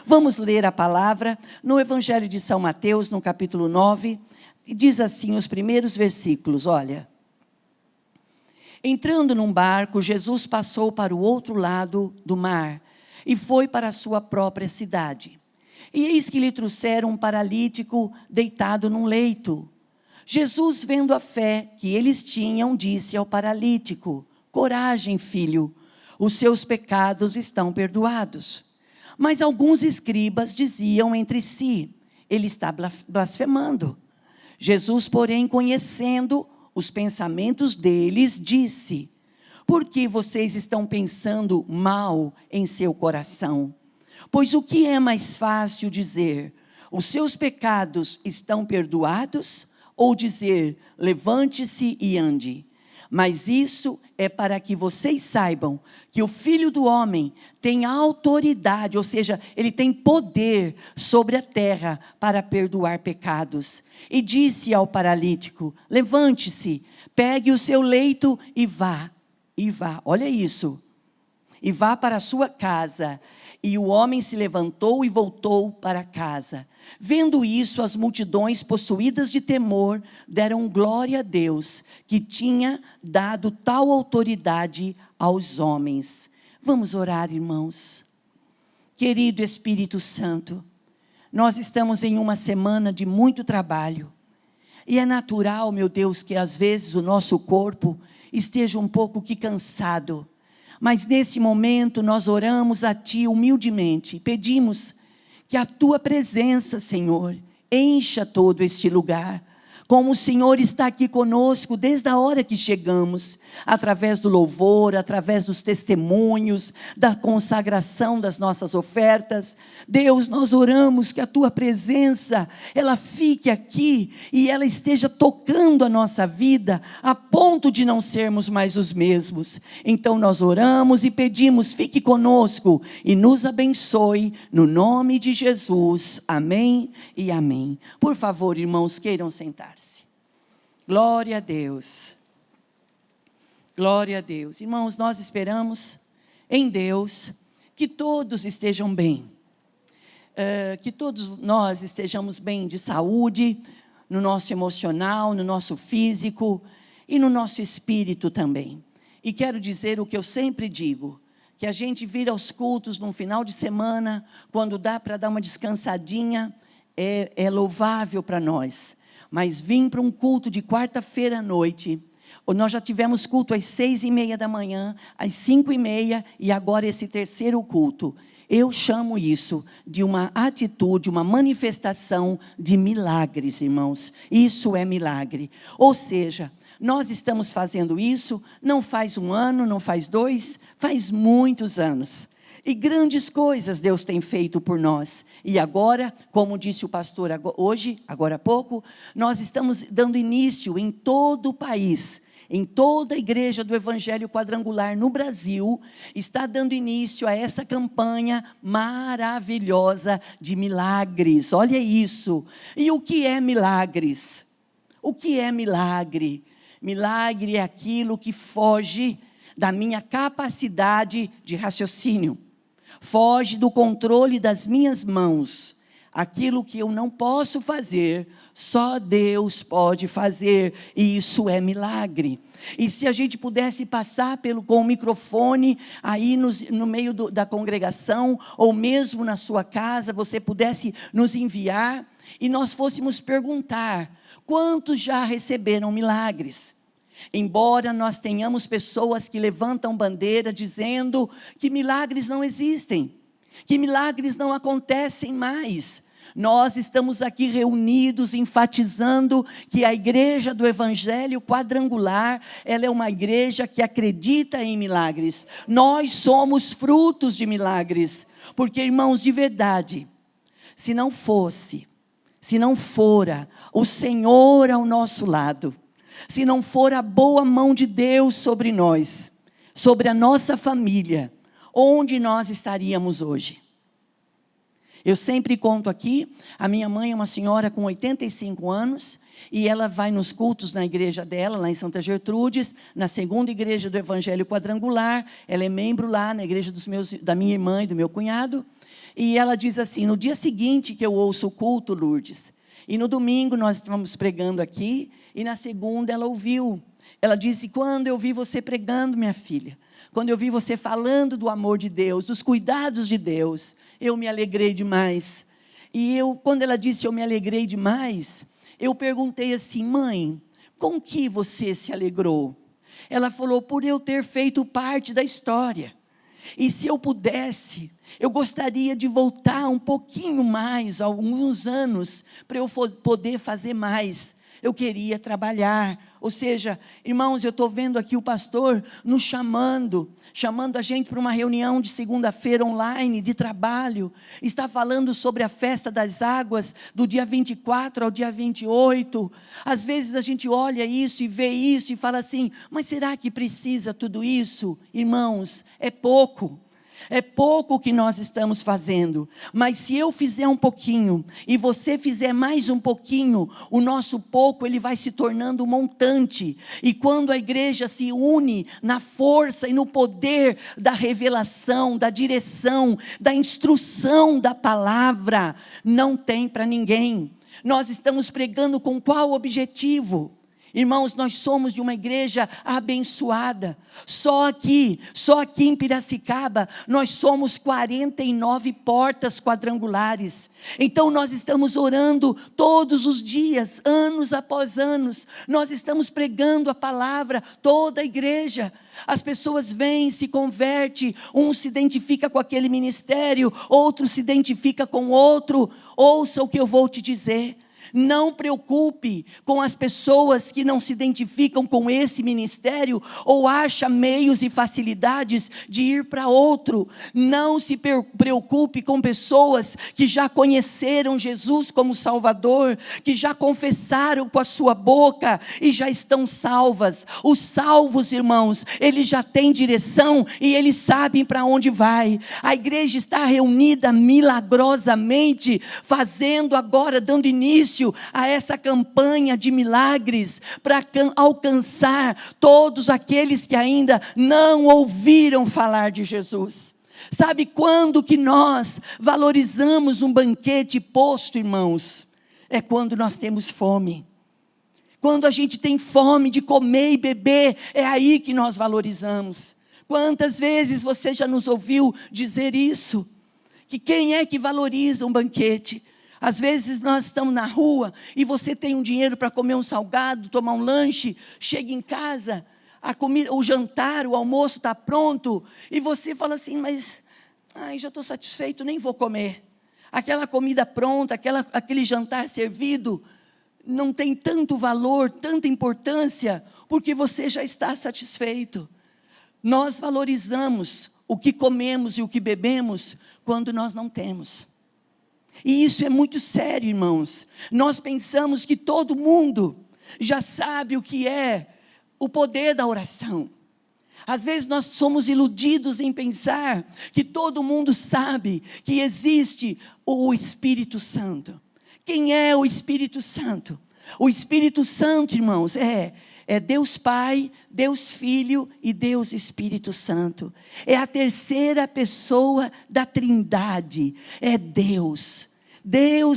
Vamos ler a palavra no Evangelho de São Mateus, no capítulo 9, e diz assim os primeiros versículos, olha. Entrando num barco, Jesus passou para o outro lado do mar e foi para a sua própria cidade. E eis que lhe trouxeram um paralítico deitado num leito. Jesus, vendo a fé que eles tinham, disse ao paralítico: coragem, filho, os seus pecados estão perdoados. Mas alguns escribas diziam entre si: ele está blasfemando. Jesus, porém, conhecendo os pensamentos deles, disse: por que vocês estão pensando mal em seu coração? Pois o que é mais fácil dizer: os seus pecados estão perdoados? Ou dizer: levante-se e ande? Mas isso é para que vocês saibam que o Filho do Homem tem autoridade, ou seja, ele tem poder sobre a terra para perdoar pecados. E disse ao paralítico: levante-se, pegue o seu leito e vá. Olha isso. E vá para a sua casa. E o homem se levantou e voltou para casa. Vendo isso, as multidões, possuídas de temor, deram glória a Deus, que tinha dado tal autoridade aos homens. Vamos orar, irmãos. Querido Espírito Santo, nós estamos em uma semana de muito trabalho. E é natural, meu Deus, que às vezes o nosso corpo esteja um pouco cansado. Mas nesse momento nós oramos a Ti humildemente, pedimos que a Tua presença, Senhor, encha todo este lugar. Como o Senhor está aqui conosco desde a hora que chegamos, através do louvor, através dos testemunhos, da consagração das nossas ofertas. Deus, nós oramos que a Tua presença, ela fique aqui e ela esteja tocando a nossa vida, a ponto de não sermos mais os mesmos. Então nós oramos e pedimos: fique conosco e nos abençoe, no nome de Jesus. Amém e amém. Por favor, irmãos, queiram sentar-se. Glória a Deus. Glória a Deus. Irmãos, nós esperamos em Deus que todos estejam bem. Que todos nós estejamos bem de saúde, no nosso emocional, no nosso físico e no nosso espírito também. E quero dizer o que eu sempre digo, que a gente vir aos cultos no final de semana, quando dá para dar uma descansadinha, é louvável para nós. Mas vim para um culto de quarta-feira à noite, nós já tivemos culto às 6:30 da manhã, às 5:30 e agora esse terceiro culto. Eu chamo isso de uma atitude, uma manifestação de milagres, irmãos. Isso é milagre. Ou seja, nós estamos fazendo isso, não faz um ano, não faz dois, faz muitos anos. E grandes coisas Deus tem feito por nós. E agora, como disse o pastor hoje, agora há pouco, nós estamos dando início em todo o país, em toda a igreja do Evangelho Quadrangular no Brasil, está dando início a essa campanha maravilhosa de milagres. Olha isso. E o que é milagres? O que é milagre? Milagre é aquilo que foge da minha capacidade de raciocínio. Foge do controle das minhas mãos. Aquilo que eu não posso fazer, só Deus pode fazer, e isso é milagre. E se a gente pudesse passar com o microfone aí no meio da congregação, ou mesmo na sua casa, você pudesse nos enviar, e nós fôssemos perguntar: quantos já receberam milagres? Embora nós tenhamos pessoas que levantam bandeira dizendo que milagres não existem, que milagres não acontecem mais, nós estamos aqui reunidos enfatizando que a igreja do Evangelho Quadrangular, ela é uma igreja que acredita em milagres. Nós somos frutos de milagres, porque, irmãos, de verdade, se não fora o Senhor ao nosso lado, se não for a boa mão de Deus sobre nós, sobre a nossa família, onde nós estaríamos hoje? Eu sempre conto aqui, a minha mãe é uma senhora com 85 anos, E ela vai nos cultos na igreja dela, lá em Santa Gertrudes, na segunda igreja do Evangelho Quadrangular. Ela é membro lá na igreja da minha irmã e do meu cunhado. E ela diz assim: no dia seguinte que eu ouço o culto, Lourdes, e no domingo nós estávamos pregando aqui, e na segunda ela ouviu. Ela disse: quando eu vi você pregando, minha filha, quando eu vi você falando do amor de Deus, dos cuidados de Deus, eu me alegrei demais. E quando ela disse eu me alegrei demais, eu perguntei assim: mãe, com que você se alegrou? Ela falou: por eu ter feito parte da história. E se eu pudesse, eu gostaria de voltar um pouquinho mais, alguns anos, para eu poder fazer mais. Eu queria trabalhar. Ou seja, irmãos, eu estou vendo aqui o pastor nos chamando a gente para uma reunião de segunda-feira online, de trabalho. Está falando sobre a festa das águas, do dia 24 ao dia 28. Às vezes a gente olha isso e vê isso e fala assim: mas será que precisa tudo isso? Irmãos, é pouco. É pouco o que nós estamos fazendo, mas se eu fizer um pouquinho, e você fizer mais um pouquinho, o nosso pouco, ele vai se tornando um montante, e quando a igreja se une na força e no poder da revelação, da direção, da instrução da palavra, não tem para ninguém. Nós estamos pregando com qual objetivo? Irmãos, nós somos de uma igreja abençoada. Só aqui em Piracicaba, nós somos 49 portas quadrangulares. Então nós estamos orando todos os dias, anos após anos. Nós estamos pregando a palavra, toda a igreja. As pessoas vêm, se convertem, um se identifica com aquele ministério, outro se identifica com outro. Ouça o que eu vou te dizer. Não preocupe com as pessoas que não se identificam com esse ministério ou acham meios e facilidades de ir para outro. Não se preocupe com pessoas que já conheceram Jesus como Salvador, que já confessaram com a sua boca e já estão salvas. Os salvos, irmãos, eles já têm direção e eles sabem para onde vai. A igreja está reunida milagrosamente, fazendo agora, dando início a essa campanha de milagres, para alcançar todos aqueles que ainda não ouviram falar de Jesus. Sabe quando que nós valorizamos um banquete posto, irmãos? É quando nós temos fome. Quando a gente tem fome de comer e beber, é aí que nós valorizamos. Quantas vezes você já nos ouviu dizer isso? Que quem é que valoriza um banquete? Às vezes nós estamos na rua e você tem um dinheiro para comer um salgado, tomar um lanche, chega em casa, a comida, o jantar, o almoço está pronto, e você fala assim: mas já estou satisfeito, nem vou comer. Aquela comida pronta, aquele jantar servido, não tem tanto valor, tanta importância, porque você já está satisfeito. Nós valorizamos o que comemos e o que bebemos quando nós não temos. E isso é muito sério, irmãos. Nós pensamos que todo mundo já sabe o que é o poder da oração. Às vezes nós somos iludidos em pensar que todo mundo sabe que existe o Espírito Santo. Quem é o Espírito Santo? O Espírito Santo, irmãos, é Deus Pai, Deus Filho e Deus Espírito Santo. É a terceira pessoa da Trindade. É Deus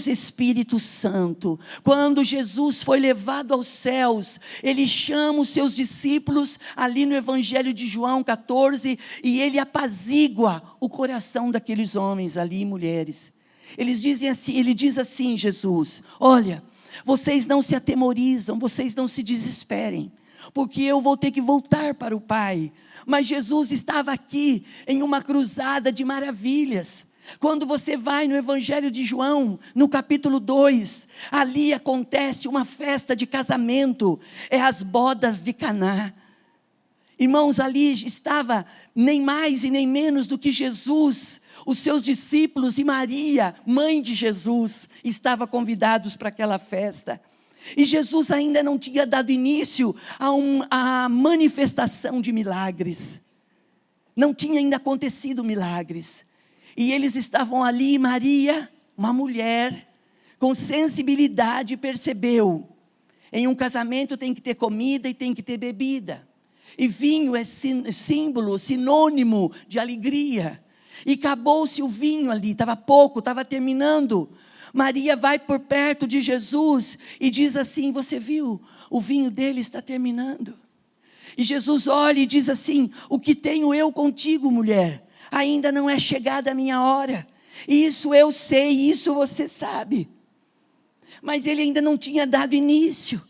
Espírito Santo. Quando Jesus foi levado aos céus, ele chama os seus discípulos ali no Evangelho de João 14, e ele apazigua o coração daqueles homens ali e mulheres. Ele diz assim, Jesus: olha, vocês não se atemorizam, vocês não se desesperem, porque eu vou ter que voltar para o Pai. Mas Jesus estava aqui em uma cruzada de maravilhas. Quando você vai no Evangelho de João, no capítulo 2, ali acontece uma festa de casamento, as bodas de Caná. Irmãos, ali estava nem mais e nem menos do que Jesus, os seus discípulos e Maria, mãe de Jesus, estavam convidados para aquela festa. E Jesus ainda não tinha dado início a manifestação de milagres. Não tinha ainda acontecido milagres. E eles estavam ali, Maria, uma mulher, com sensibilidade, percebeu Em um casamento tem que ter comida e tem que ter bebida. E vinho é símbolo, sinônimo de alegria. E acabou-se o vinho ali, estava pouco, estava terminando. Maria vai por perto de Jesus e diz assim: você viu, o vinho dele está terminando. E Jesus olha e diz assim: o que tenho eu contigo, mulher? Ainda não é chegada a minha hora. Isso eu sei, isso você sabe. Mas ele ainda não tinha dado início.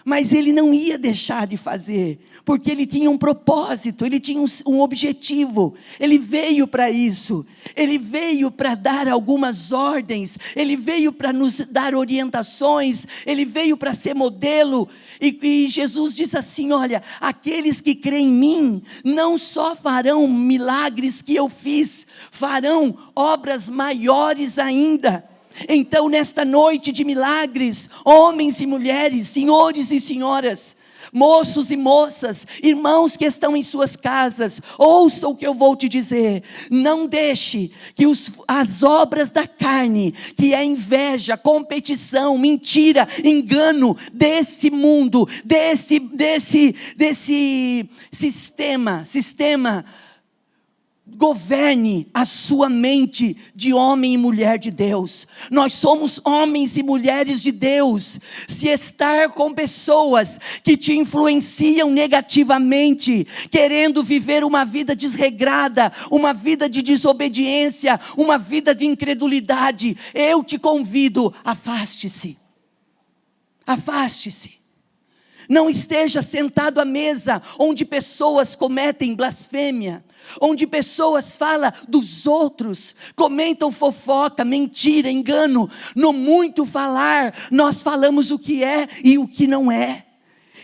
Mas ele não ia deixar de fazer, porque ele tinha um propósito, ele tinha um objetivo, ele veio para isso, ele veio para dar algumas ordens, ele veio para nos dar orientações, ele veio para ser modelo, e Jesus diz assim: olha, aqueles que creem em mim, não só farão milagres que eu fiz, farão obras maiores ainda. Então, nesta noite de milagres, homens e mulheres, senhores e senhoras, moços e moças, irmãos que estão em suas casas, ouça o que eu vou te dizer. Não deixe que as obras da carne, que é inveja, competição, mentira, engano desse mundo, desse sistema, governe a sua mente de homem e mulher de Deus. Nós somos homens e mulheres de Deus. Se estar com pessoas que te influenciam negativamente, querendo viver uma vida desregrada, uma vida de desobediência, uma vida de incredulidade, eu te convido, afaste-se. Afaste-se. Não esteja sentado à mesa onde pessoas cometem blasfêmia, onde pessoas falam dos outros, comentam fofoca, mentira, engano. No muito falar, nós falamos o que é e o que não é.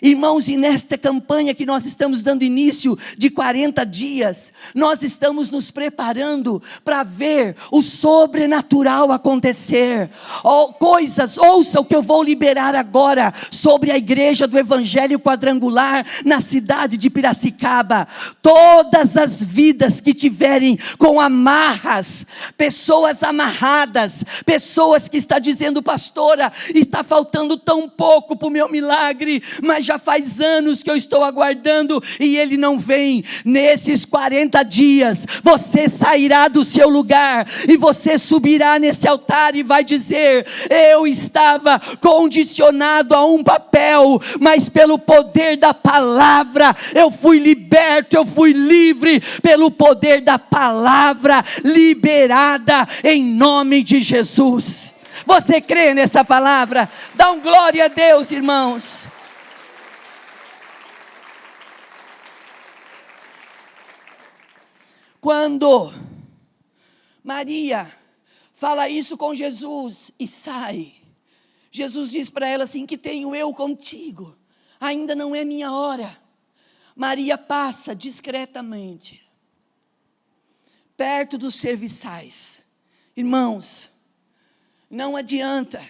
Irmãos, e nesta campanha que nós estamos dando início de 40 dias, nós estamos nos preparando para ver o sobrenatural acontecer. Ouça o que eu vou liberar agora sobre a igreja do Evangelho Quadrangular na cidade de Piracicaba. Todas as vidas que tiverem com amarras, pessoas amarradas, pessoas que estão dizendo: pastora, está faltando tão pouco para o meu milagre, mas já faz anos que eu estou aguardando e ele não vem. Nesses 40 dias, você sairá do seu lugar e você subirá nesse altar e vai dizer: eu estava condicionado a um papel, mas pelo poder da palavra, eu fui liberto, eu fui livre, pelo poder da palavra, liberada em nome de Jesus. Você crê nessa palavra? Dá um glória a Deus, irmãos. Quando Maria fala isso com Jesus e sai, Jesus diz para ela assim: que tenho eu contigo? Ainda não é minha hora. Maria passa discretamente perto dos serviçais. Irmãos, não adianta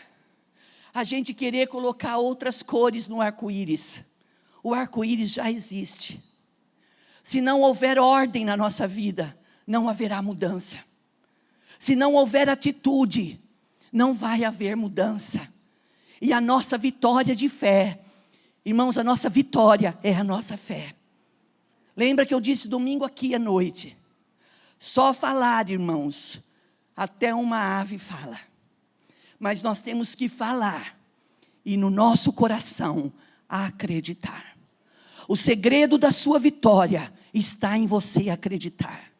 a gente querer colocar outras cores no arco-íris. O arco-íris já existe. Se não houver ordem na nossa vida, não haverá mudança. Se não houver atitude, não vai haver mudança. E a nossa vitória de fé, irmãos, a nossa vitória é a nossa fé. Lembra que eu disse domingo aqui à noite? Só falar, irmãos, até uma ave fala. Mas nós temos que falar e no nosso coração acreditar. O segredo da sua vitória está em você acreditar.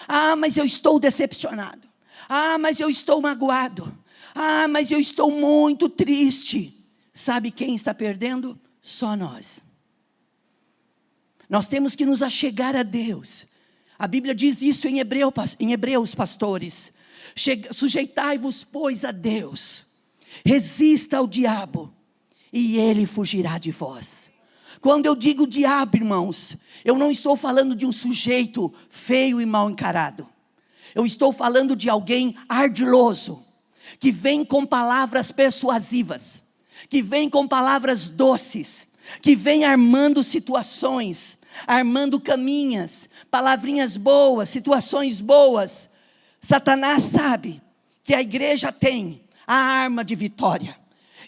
Ah, mas eu estou decepcionado. Ah, mas eu estou magoado. Ah, mas eu estou muito triste. Sabe quem está perdendo? Só nós. Nós temos que nos achegar a Deus. A Bíblia diz isso em Hebreus, pastores. Sujeitai-vos, pois, a Deus. Resista ao diabo e ele fugirá de vós. Quando eu digo diabo, irmãos, eu não estou falando de um sujeito feio e mal encarado. Eu estou falando de alguém ardiloso, que vem com palavras persuasivas, que vem com palavras doces, que vem armando situações, armando caminhas, palavrinhas boas, situações boas. Satanás sabe que a igreja tem a arma de vitória.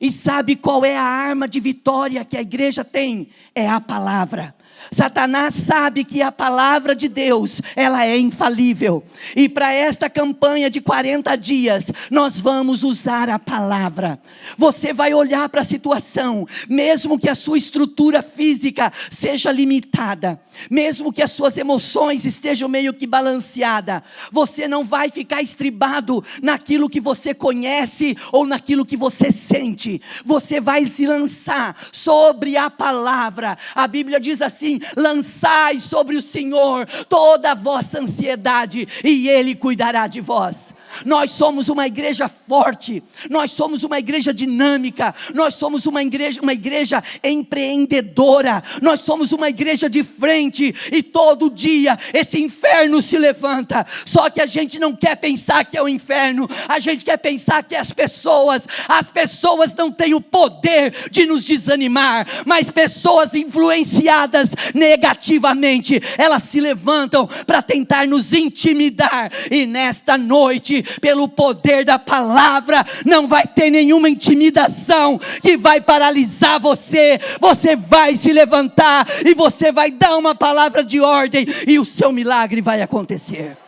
E sabe qual é a arma de vitória que a igreja tem? É a palavra. Satanás sabe que a palavra de Deus, ela é infalível. E para esta campanha de 40 dias, nós vamos usar a palavra. Você vai olhar para a situação, mesmo que a sua estrutura física seja limitada, mesmo que as suas emoções estejam meio que balanceadas, você não vai ficar estribado naquilo que você conhece ou naquilo que você sente. Você vai se lançar sobre a palavra. A Bíblia diz assim: lançai sobre o Senhor toda a vossa ansiedade, e Ele cuidará de vós. Nós somos uma igreja forte, nós somos uma igreja dinâmica, nós somos uma igreja empreendedora, nós somos uma igreja de frente, e todo dia esse inferno se levanta, só que a gente não quer pensar que é o inferno, a gente quer pensar que é as pessoas não têm o poder de nos desanimar, mas pessoas influenciadas negativamente, elas se levantam para tentar nos intimidar, e nesta noite, pelo poder da palavra, não vai ter nenhuma intimidação que vai paralisar você. Você vai se levantar e você vai dar uma palavra de ordem, e o seu milagre vai acontecer.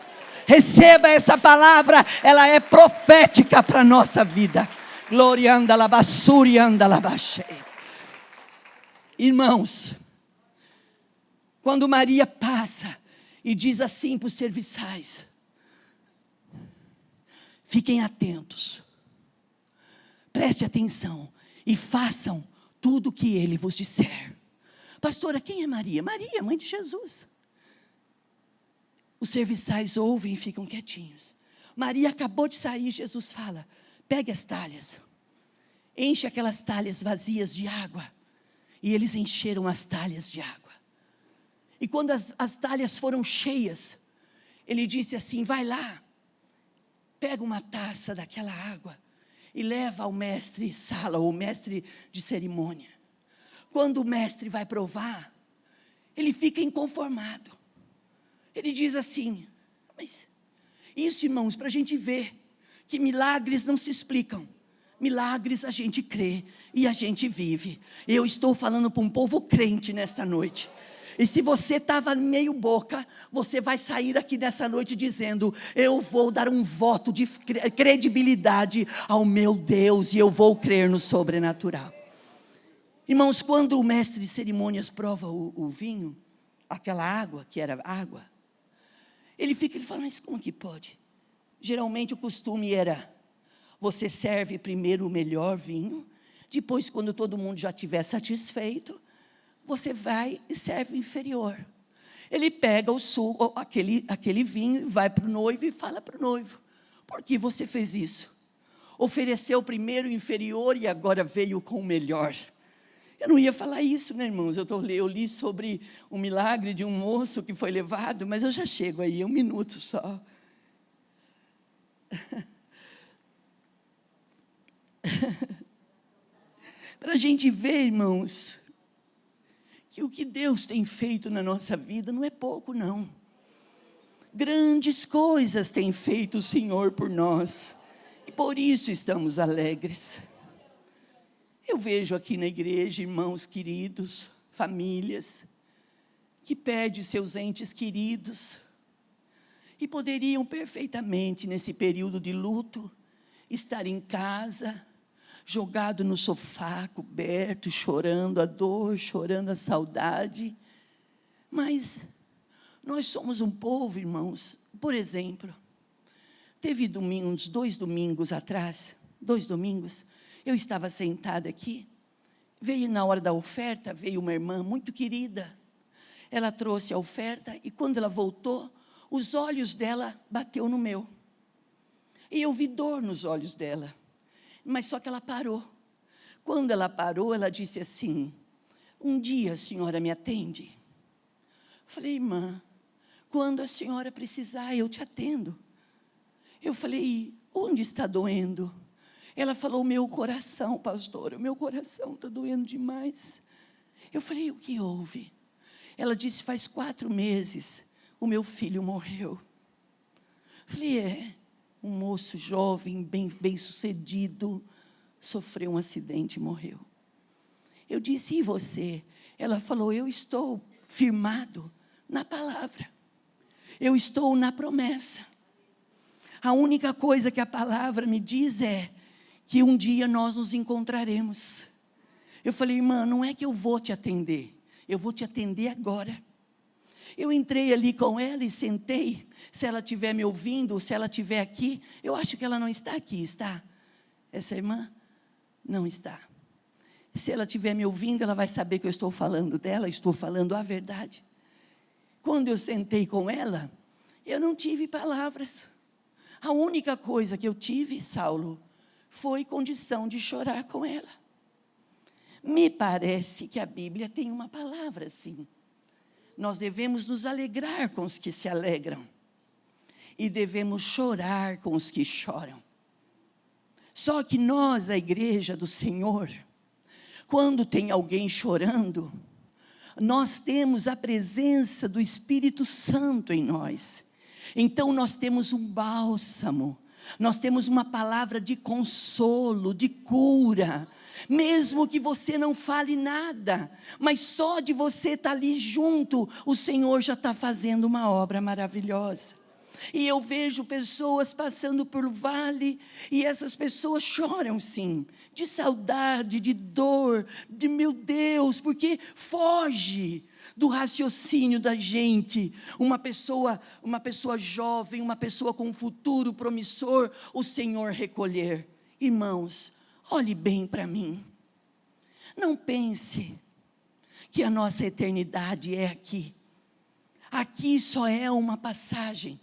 Receba essa palavra, ela é profética para a nossa vida. Glória anda la basuri anda la baixei. Irmãos, quando Maria passa e diz assim para os serviçais: fiquem atentos, preste atenção e façam tudo o que ele vos disser. Pastora, quem é Maria? Maria, mãe de Jesus. Os serviçais ouvem e ficam quietinhos. Maria acabou de sair, Jesus fala: pegue as talhas, enche aquelas talhas vazias de água. E eles encheram as talhas de água. E quando as talhas foram cheias, ele disse assim: vai lá, pega uma taça daquela água e leva ao mestre sala, ou mestre de cerimônia. Quando o mestre vai provar, ele fica inconformado. Ele diz assim: mas isso, irmãos, para a gente ver que milagres não se explicam. Milagres a gente crê e a gente vive. Eu estou falando para um povo crente nesta noite. E se você estava meio boca, você vai sair aqui nessa noite dizendo: eu vou dar um voto de credibilidade ao meu Deus, e eu vou crer no sobrenatural. Irmãos, quando o mestre de cerimônias prova o vinho, aquela água, que era água, ele fala: mas como que pode? Geralmente o costume era: você serve primeiro o melhor vinho, depois, quando todo mundo já estiver satisfeito, você vai e serve o inferior. Ele pega aquele vinho, vai para o noivo e fala para o noivo: por que você fez isso? Ofereceu primeiro o inferior e agora veio com o melhor. Eu não ia falar isso, né, irmãos? Eu li sobre o milagre de um moço que foi levado, mas eu já chego aí, 1 minuto só. Para a gente ver, irmãos, que o que Deus tem feito na nossa vida não é pouco, não. Grandes coisas tem feito o Senhor por nós, e por isso estamos alegres. Eu vejo aqui na igreja irmãos queridos, famílias, que perdem seus entes queridos, e poderiam perfeitamente, nesse período de luto, estar em casa, jogado no sofá, coberto, chorando a dor, chorando a saudade. Mas nós somos um povo, irmãos. Por exemplo, teve uns 2 domingos atrás, 2 domingos, eu estava sentada aqui, veio na hora da oferta, veio uma irmã muito querida. Ela trouxe a oferta e quando ela voltou, os olhos dela bateu no meu. E eu vi dor nos olhos dela. Mas só que ela parou. Quando ela parou, ela disse assim: um dia a senhora me atende? Falei: irmã, quando a senhora precisar, eu te atendo. Eu falei: onde está doendo? Ela falou: o meu coração, pastora, o meu coração está doendo demais. Eu falei: o que houve? Ela disse: faz 4 meses, o meu filho morreu. Falei: um moço jovem, bem sucedido, sofreu um acidente e morreu. Eu disse, e você? Ela falou, eu estou firmado na palavra. Eu estou na promessa. A única coisa que a palavra me diz é que um dia nós nos encontraremos. Eu falei, irmã, não é que eu vou te atender. Eu vou te atender agora. Eu entrei ali com ela e sentei. Se ela estiver me ouvindo, se ela estiver aqui, eu acho que ela não está aqui, está? Essa irmã não está. Se ela estiver me ouvindo, ela vai saber que eu estou falando dela, estou falando a verdade. Quando eu sentei com ela, eu não tive palavras. A única coisa que eu tive, Saulo, foi condição de chorar com ela. Me parece que a Bíblia tem uma palavra assim. Nós devemos nos alegrar com os que se alegram. E devemos chorar com os que choram. Só que nós, a igreja do Senhor, quando tem alguém chorando, nós temos a presença do Espírito Santo em nós. Então nós temos um bálsamo, nós temos uma palavra de consolo, de cura. Mesmo que você não fale nada, mas só de você estar ali junto, o Senhor já está fazendo uma obra maravilhosa. E eu vejo pessoas passando por vale, e essas pessoas choram sim, de saudade, de dor, de meu Deus, porque foge do raciocínio da gente. Uma pessoa jovem, uma pessoa com um futuro promissor, o Senhor recolher. Irmãos, olhe bem para mim. Não pense que a nossa eternidade é aqui. Aqui só é uma passagem.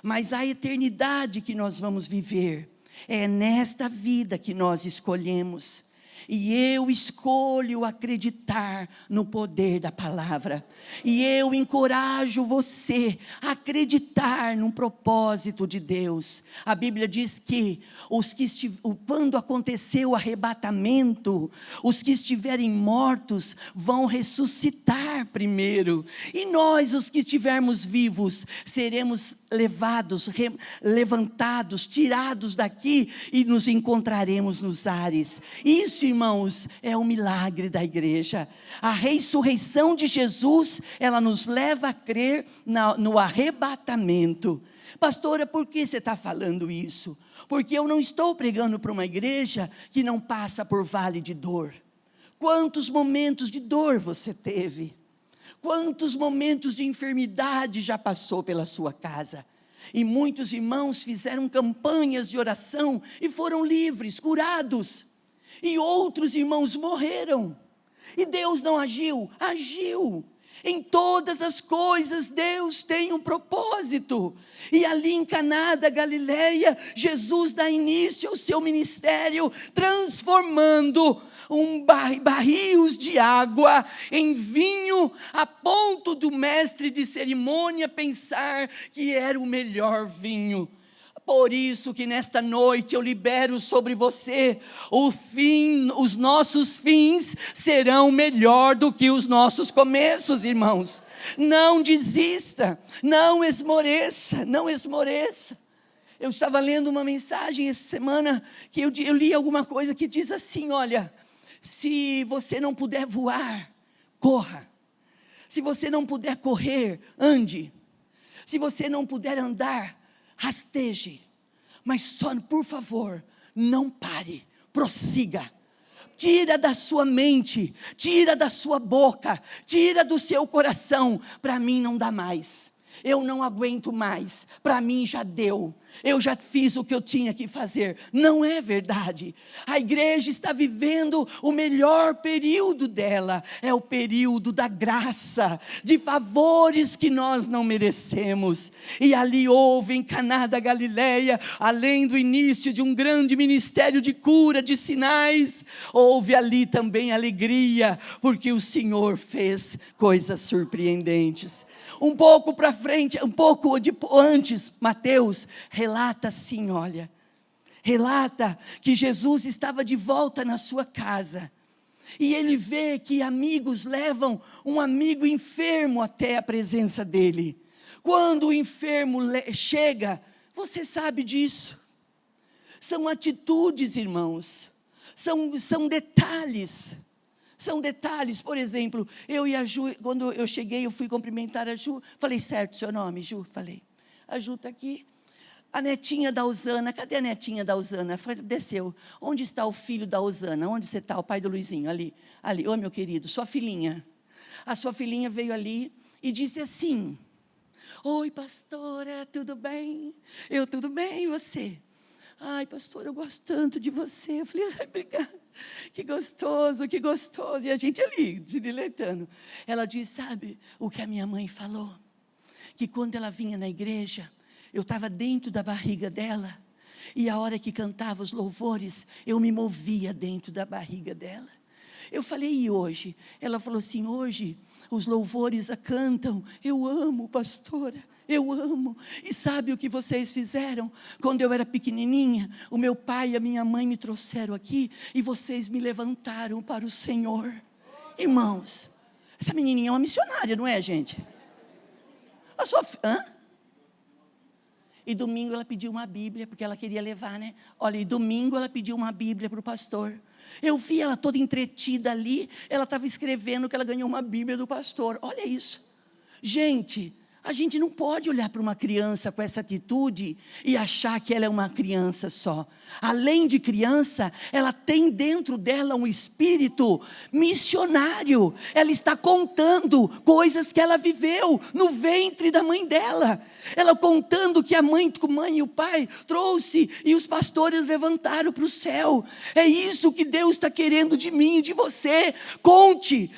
Mas a eternidade que nós vamos viver é nesta vida que nós escolhemos. E eu escolho acreditar no poder da palavra. E eu encorajo você a acreditar no propósito de Deus. A Bíblia diz que quando acontecer o arrebatamento, os que estiverem mortos vão ressuscitar primeiro. E nós, os que estivermos vivos, seremos levantados, tirados daqui e nos encontraremos nos ares. Isso, irmãos, é o milagre da igreja. A ressurreição de Jesus, ela nos leva a crer no arrebatamento. Pastora, por que você está falando isso? Porque eu não estou pregando para uma igreja que não passa por vale de dor. Quantos momentos de dor você teve? Quantos momentos de enfermidade já passou pela sua casa? E muitos irmãos fizeram campanhas de oração e foram livres, curados. E outros irmãos morreram. E Deus não agiu? Agiu. Em todas as coisas Deus tem um propósito. E ali em Caná da Galileia, Jesus dá início ao seu ministério, transformando barris de água em vinho, a ponto do mestre de cerimônia pensar que era o melhor vinho. Por isso que nesta noite eu libero sobre você os nossos fins serão melhor do que os nossos começos, irmãos. Não desista, não esmoreça, não esmoreça. Eu estava lendo uma mensagem essa semana, que eu li alguma coisa que diz assim, olha, se você não puder voar, corra. Se você não puder correr, ande. Se você não puder andar, rasteje, mas só, por favor, não pare, prossiga. Tira da sua mente, tira da sua boca, tira do seu coração. Para mim não dá mais, eu não aguento mais, para mim já deu, eu já fiz o que eu tinha que fazer. Não é verdade. A igreja está vivendo o melhor período dela, é o período da graça, de favores que nós não merecemos. E ali houve em Caná da Galileia, além do início de um grande ministério de cura, de sinais, houve ali também alegria, porque o Senhor fez coisas surpreendentes. Um pouco para frente, antes, Mateus relata assim, olha, relata que Jesus estava de volta na sua casa, e ele vê que amigos levam um amigo enfermo até a presença dele. Quando o enfermo chega, você sabe disso, são atitudes, irmãos, São detalhes. São detalhes. Por exemplo, eu e a Ju, quando eu cheguei, eu fui cumprimentar a Ju. Falei, certo, seu nome, Ju? Falei. A Ju está aqui. A netinha da Usana, cadê a netinha da Usana? Desceu. Onde está o filho da Usana? Onde você está? O pai do Luizinho, ali. Ali, ô meu querido, sua filhinha. A sua filhinha veio ali e disse assim, oi pastora, tudo bem? Eu, tudo bem, e você? Ai pastora, eu gosto tanto de você. Eu falei, ai, obrigada. Que gostoso, que gostoso. E a gente ali, se deleitando. Ela disse, sabe o que a minha mãe falou? Que quando ela vinha na igreja, eu estava dentro da barriga dela, e a hora que cantava os louvores, eu me movia dentro da barriga dela. Eu falei, e hoje? Ela falou assim, hoje os louvores a cantam, eu amo, pastora, eu amo. E sabe o que vocês fizeram? Quando eu era pequenininha, o meu pai e a minha mãe me trouxeram aqui, e vocês me levantaram para o Senhor. Irmãos, essa menininha é uma missionária, não é, gente? A sua hã? E domingo ela pediu uma Bíblia, porque ela queria levar, né? Olha, e domingo ela pediu uma Bíblia para o pastor. Eu vi ela toda entretida ali, ela estava escrevendo que ela ganhou uma Bíblia do pastor. Olha isso. Gente, a gente não pode olhar para uma criança com essa atitude e achar que ela é uma criança só. Além de criança, ela tem dentro dela um espírito missionário. Ela está contando coisas que ela viveu no ventre da mãe dela. Ela contando que a mãe e o pai trouxe e os pastores levantaram para o céu. É isso que Deus está querendo de mim e de você. Conte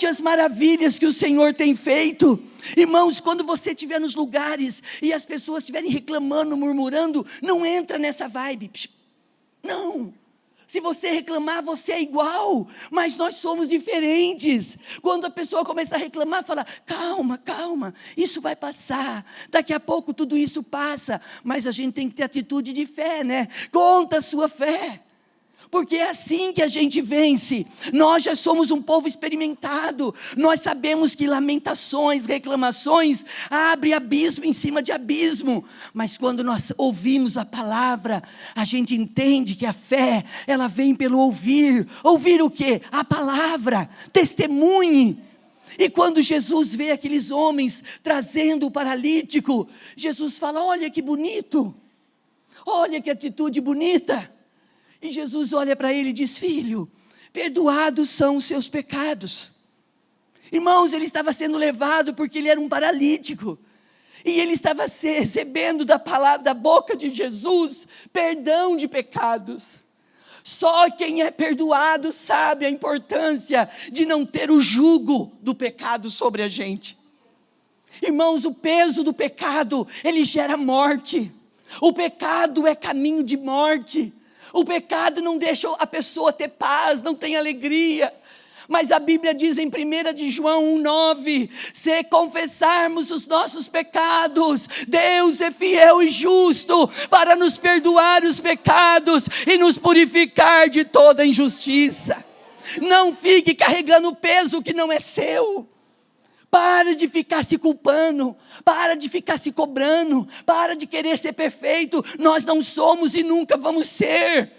as maravilhas que o Senhor tem feito. Irmãos, quando você estiver nos lugares e as pessoas estiverem reclamando, murmurando, não entra nessa vibe. Não. Se você reclamar, você é igual, mas nós somos diferentes. Quando a pessoa começa a reclamar, fala, calma, isso vai passar, daqui a pouco tudo isso passa, mas a gente tem que ter atitude de fé, né? Conta a sua fé. Porque é assim que a gente vence. Nós já somos um povo experimentado. Nós sabemos que lamentações, reclamações abrem abismo em cima de abismo. Mas quando nós ouvimos a palavra, a gente entende que a fé, ela vem pelo ouvir. Ouvir o quê? A palavra. Testemunhe. E quando Jesus vê aqueles homens trazendo o paralítico, Jesus fala, olha que bonito. Olha que atitude bonita. E Jesus olha para ele e diz, filho, perdoados são os seus pecados. Irmãos, ele estava sendo levado porque ele era um paralítico. E ele estava recebendo da palavra, da boca de Jesus, perdão de pecados. Só quem é perdoado sabe a importância de não ter o jugo do pecado sobre a gente. Irmãos, o peso do pecado, ele gera morte. O pecado é caminho de morte. O pecado não deixa a pessoa ter paz, não tem alegria. Mas a Bíblia diz em 1 de João 1,9, se confessarmos os nossos pecados, Deus é fiel e justo para nos perdoar os pecados e nos purificar de toda injustiça. Não fique carregando peso que não é seu. Para de ficar se culpando, para de ficar se cobrando, para de querer ser perfeito, nós não somos e nunca vamos ser.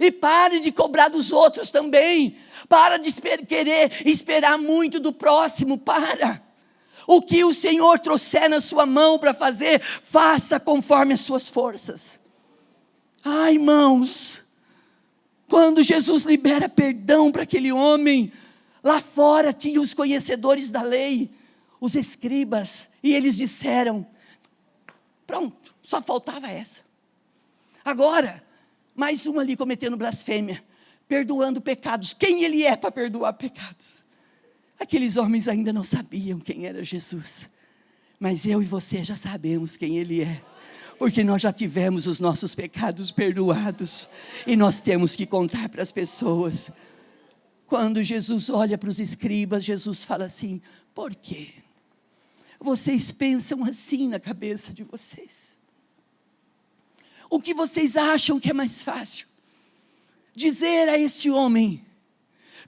E pare de cobrar dos outros também, para de querer esperar muito do próximo, para. O que o Senhor trouxer na sua mão para fazer, faça conforme as suas forças. Ai, irmãos, quando Jesus libera perdão para aquele homem, lá fora tinha os conhecedores da lei, os escribas, e eles disseram, pronto, só faltava essa. Agora, mais uma ali cometendo blasfêmia, perdoando pecados. Quem ele é para perdoar pecados? Aqueles homens ainda não sabiam quem era Jesus, mas eu e você já sabemos quem ele é. Porque nós já tivemos os nossos pecados perdoados, e nós temos que contar para as pessoas. Quando Jesus olha para os escribas, Jesus fala assim, por quê? Vocês pensam assim na cabeça de vocês? O que vocês acham que é mais fácil? Dizer a este homem,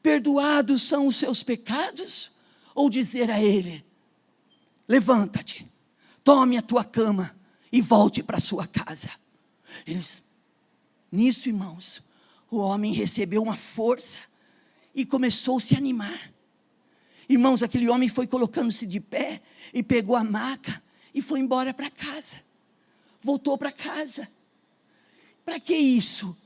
perdoados são os seus pecados? Ou dizer a ele, levanta-te, tome a tua cama e volte para a sua casa. Nisso, irmãos, o homem recebeu uma força e começou a se animar. Irmãos, aquele homem foi colocando-se de pé e pegou a maca e foi embora para casa. Voltou para casa. Para que isso?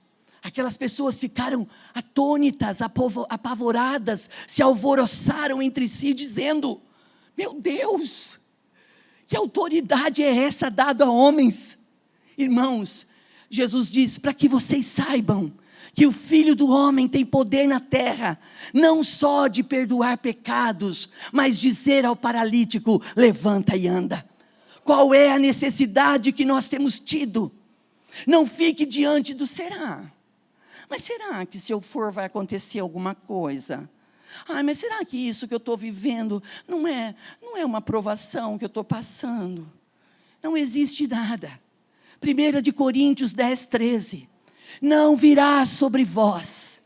Aquelas pessoas ficaram atônitas, apavoradas, se alvoroçaram entre si, dizendo: meu Deus, que autoridade é essa dada a homens? Irmãos, Jesus diz: para que vocês saibam que o Filho do Homem tem poder na terra, não só de perdoar pecados, mas dizer ao paralítico: levanta e anda. Qual é a necessidade que nós temos tido? Não fique diante do será. Mas será que se eu for vai acontecer alguma coisa? Mas será que isso que eu estou vivendo não é uma provação que eu estou passando? Não existe nada. 1 Coríntios 10, 13. Não virá sobre vós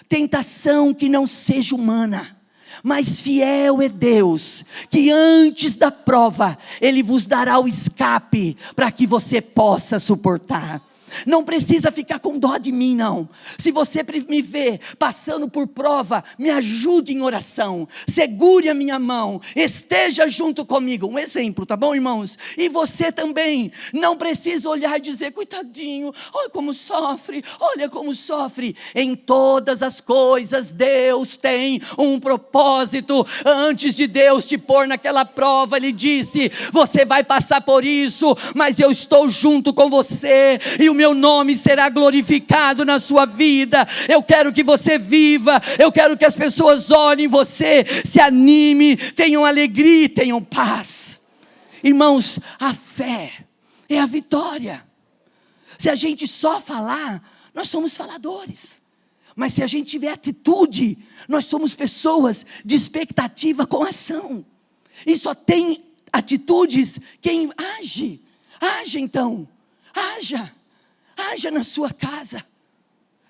tentação que não seja humana, mas fiel é Deus, que antes da prova, Ele vos dará o escape, para que você possa suportar. Não precisa ficar com dó de mim, não. Se você me vê passando por prova, me ajude em oração, segure a minha mão, esteja junto comigo. Um exemplo, tá bom, irmãos? E você também, não precisa olhar e dizer: coitadinho, olha como sofre, olha como sofre. Em todas as coisas, Deus tem um propósito. Antes de Deus te pôr naquela prova, Ele disse: você vai passar por isso, mas eu estou junto com você, e o meu nome será glorificado na sua vida. Eu quero que você viva, eu quero que as pessoas olhem você, se anime, tenham alegria e tenham paz. Irmãos, a fé é a vitória. Se a gente só falar, nós somos faladores. Mas se a gente tiver atitude, nós somos pessoas de expectativa com ação. E só tem atitudes quem age. Age então, haja na sua casa.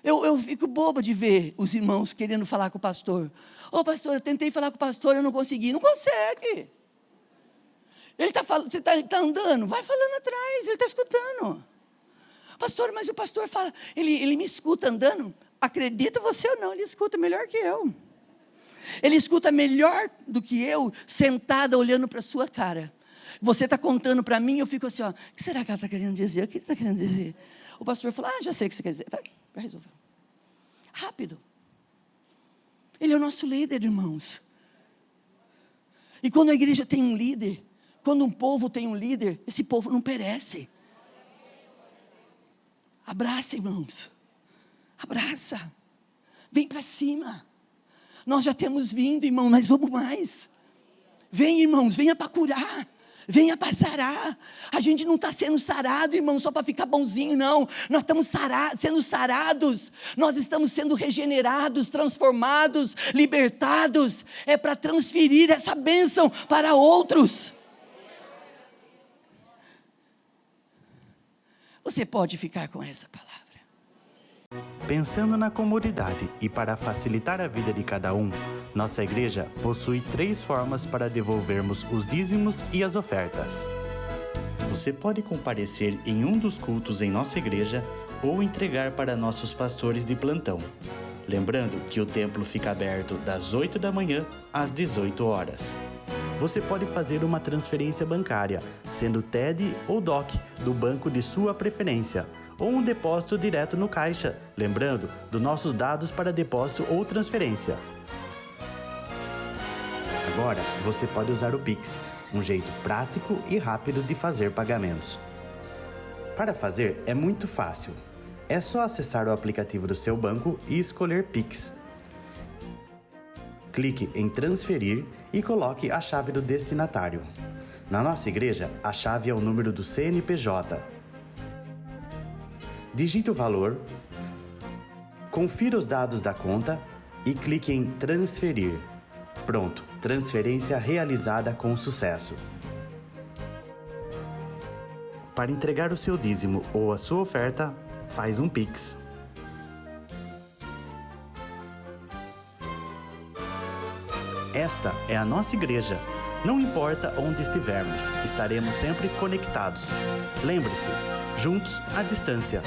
Eu fico boba de ver os irmãos querendo falar com o pastor. Pastor, eu tentei falar com o pastor, eu não consegui. Não consegue. Ele está falando, você está andando, vai falando atrás, ele está escutando. Pastor, mas o pastor fala, ele me escuta andando. Acredita você ou não, ele escuta melhor que eu. Ele escuta melhor do que eu, sentada olhando para a sua cara. Você está contando para mim, eu fico assim, o que será que ela está querendo dizer? O que está querendo dizer? O pastor falou: já sei o que você quer dizer. Vai resolver. Rápido. Ele é o nosso líder, irmãos. E quando a igreja tem um líder, quando um povo tem um líder, esse povo não perece. Abraça, irmãos. Abraça. Vem para cima. Nós já temos vindo, irmão, mas vamos mais. Vem, irmãos, venha para curar. Venha para sarar. A gente não está sendo sarado, irmão, só para ficar bonzinho, não. Nós estamos sendo sarados. Nós estamos sendo regenerados, transformados, libertados. É para transferir essa bênção para outros. Você pode ficar com essa palavra. Pensando na comunidade e para facilitar a vida de cada um, nossa igreja possui 3 formas para devolvermos os dízimos e as ofertas. Você pode comparecer em um dos cultos em nossa igreja ou entregar para nossos pastores de plantão. Lembrando que o templo fica aberto das 8 da manhã às 18 horas. Você pode fazer uma transferência bancária, sendo TED ou DOC, do banco de sua preferência, ou um depósito direto no caixa, lembrando dos nossos dados para depósito ou transferência. Agora, você pode usar o Pix, um jeito prático e rápido de fazer pagamentos. Para fazer, é muito fácil. É só acessar o aplicativo do seu banco e escolher Pix. Clique em transferir e coloque a chave do destinatário. Na nossa igreja, a chave é o número do CNPJ. Digite o valor, confira os dados da conta e clique em transferir. Pronto, transferência realizada com sucesso. Para entregar o seu dízimo ou a sua oferta, faz um Pix. Esta é a nossa igreja. Não importa onde estivermos, estaremos sempre conectados. Lembre-se, juntos à distância.